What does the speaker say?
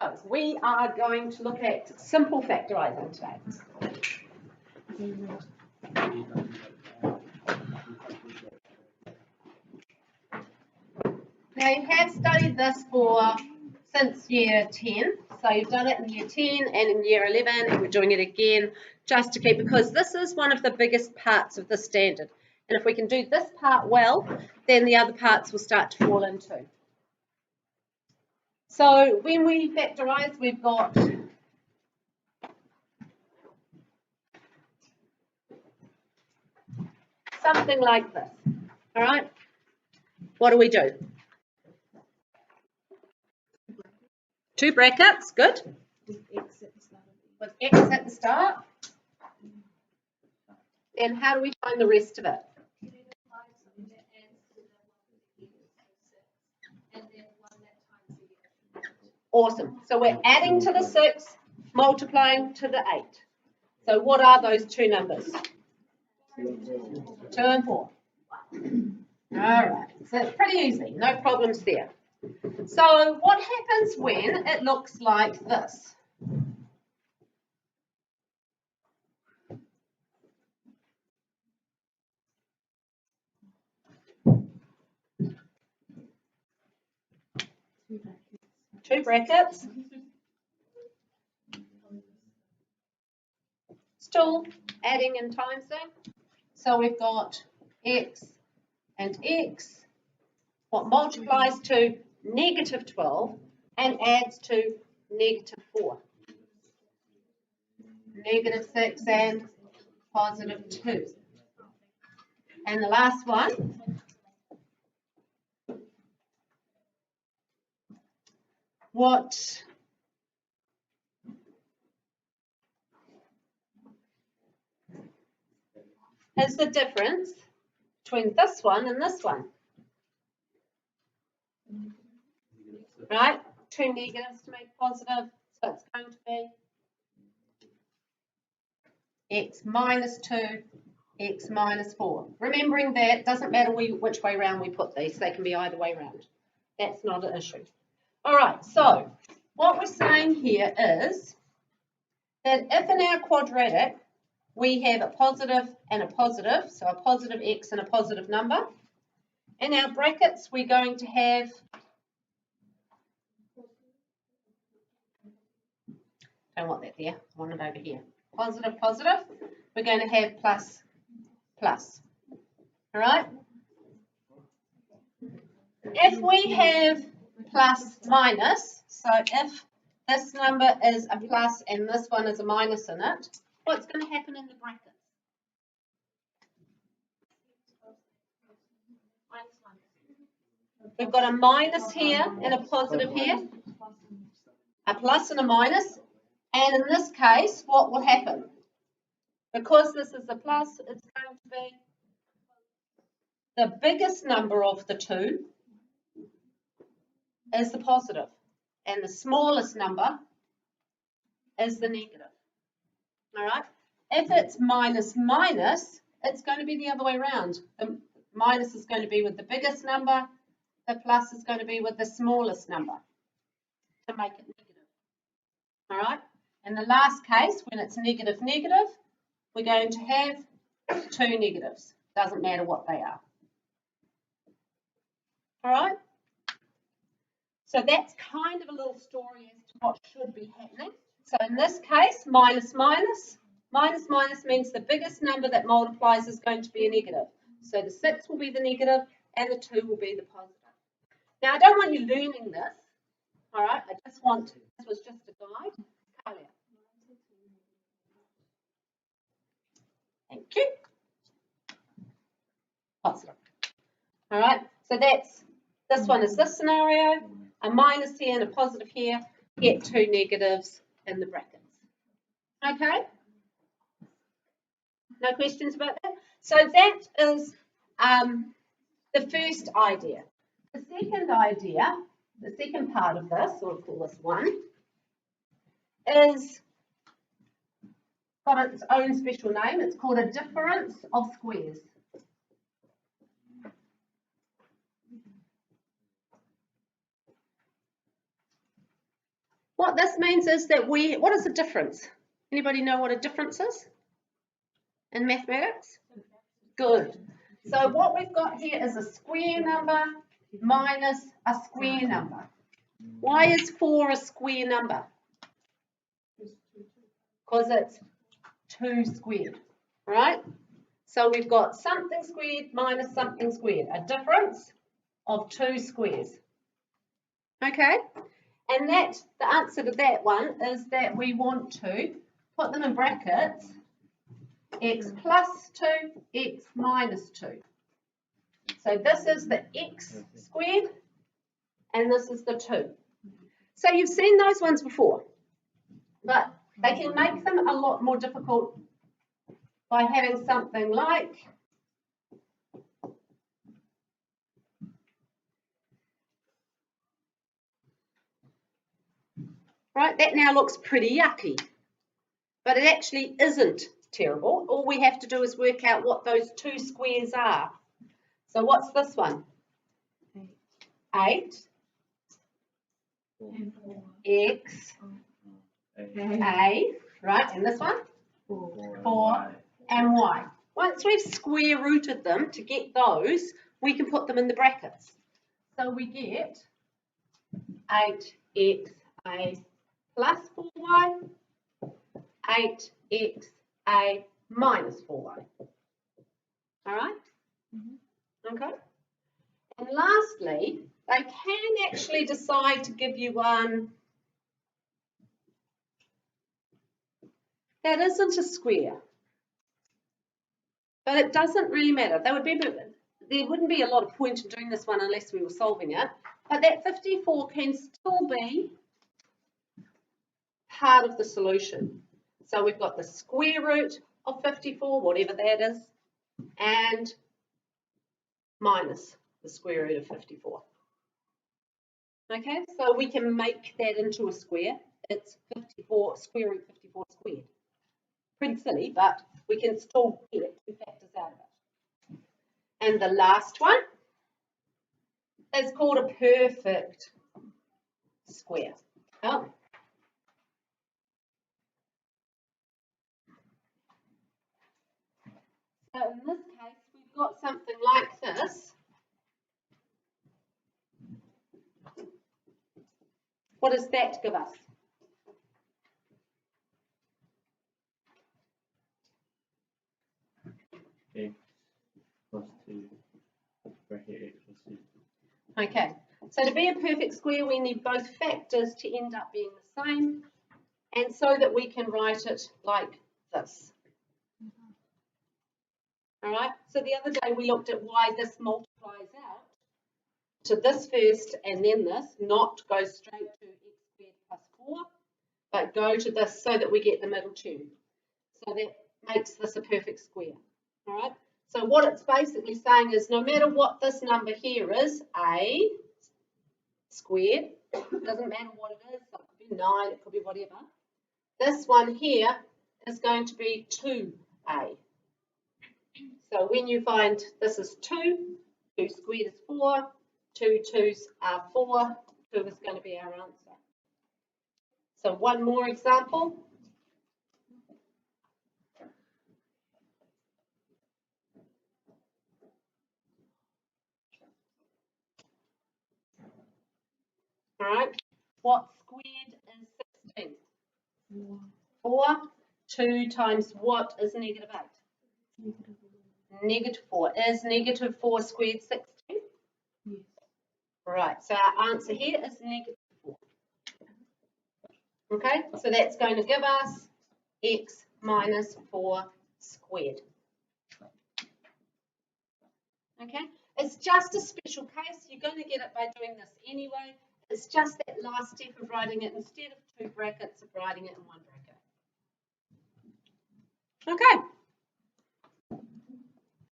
So we are going to look at simple factorising today. Now you have studied this since year 10, so you've done it in year 10 and in year 11, and we're doing it again just to keep, because this is one of the biggest parts of the standard. And if we can do this part well, then the other parts will start to fall into. So when we factorise, we've got something like this. All right? What do we do? Two brackets, good. With X at the start. And how do we find the rest of it? Awesome. So we're adding to the 6, multiplying to the 8. So what are those two numbers? 2 and 4. All right. So it's pretty easy. No problems there. So what happens when it looks like this? Two brackets. Still adding and timesing. So we've got X and X, what multiplies to negative 12 and adds to negative 4. Negative 6 and positive 2. And the last one, what is the difference between this one and this one? Right? 2 negatives to make positive, so it's going to be X minus 2, X minus 4. Remembering that it doesn't matter which way round we put these, they can be either way round. That's not an issue. All right, so what we're saying here is that if in our quadratic we have a positive and a positive, so a positive X and a positive number, in our brackets we're going to have don't want that there, I want it over here. Positive, positive. We're going to have plus, plus. All right? If we have plus, minus, so if this number is a plus and this one is a minus in it, what's going to happen in the bracket? We've got a minus here and a positive here, a plus and a minus. And in this case, what will happen? Because this is a plus, it's going to be the biggest number of the two is the positive, and the smallest number is the negative. All right? If it's minus minus, it's going to be the other way around. The minus is going to be with the biggest number, the plus is going to be with the smallest number to make it negative. All right? In the last case, when it's negative, negative, we're going to have 2 negatives. Doesn't matter what they are. All right? So that's kind of a little story as to what should be happening. So in this case, minus, minus. Minus, minus means the biggest number that multiplies is going to be a negative. So the 6 will be the negative and the 2 will be the positive. Now, I don't want you learning this. All right? I just want, this was just a guide. Thank you. Positive. All right, so that's, this one is this scenario, a minus here and a positive here, get 2 negatives in the brackets. Okay? No questions about that? So that is the first idea. The second idea, the second part of this, or we'll call this 1, is got its own special name. It's called a difference of squares. What this means is that what is the difference? Anybody know what a difference is in mathematics? Good. So what we've got here is a square number minus a square number. Why is 4 a square number? Because it's 2 squared, right? So we've got something squared minus something squared, a difference of 2 squares. Okay? And the answer to that one is that we want to put them in brackets, x plus 2, x minus 2. So this is the x squared, and this is the 2. So you've seen those ones before, but they can make them a lot more difficult by having something like right, that now looks pretty yucky, but it actually isn't terrible. All we have to do is work out what those 2 squares are. So what's this one? 8 x a, right, and this one? 4 and y. Once we've square rooted them to get those, we can put them in the brackets. So we get 8xa plus 4y, 8xa minus 4y. All right? Okay. And lastly, they can actually decide to give you one that isn't a square. But it doesn't really matter. There wouldn't be a lot of point in doing this one unless we were solving it. But that 54 can still be part of the solution. So we've got the square root of 54, whatever that is, and minus the square root of 54. Okay, so we can make that into a square. It's 54, square root 54 squared. Pretty silly, but we can still get 2 factors out of it. And the last one is called a perfect square. Oh. So in this case, we've got something like this. What does that give us? X plus 2 bracket x plus 2. Okay, so to be a perfect square, we need both factors to end up being the same, and so that we can write it like this. All right, so the other day we looked at why this multiplies out to this first and then this, not go straight to x squared plus 4, but go to this so that we get the middle term. So that makes this a perfect square. All right, so what it's basically saying is no matter what this number here is, a squared, doesn't matter what it is, so it could be 9, it could be whatever. This one here is going to be 2a. So when you find this is 2, 2 squared is 4, 2 2's are 4, 2 is going to be our answer. So one more example. All right, what squared is 16? 4. 2 times what is negative 8? Negative 4. Is negative 4 squared 16? Yes. Right, so our answer here is negative 4. Okay, so that's going to give us x minus 4 squared. Okay, it's just a special case. You're going to get it by doing this anyway. It's just that last step of writing it instead of 2 brackets, of writing it in 1 bracket. Okay.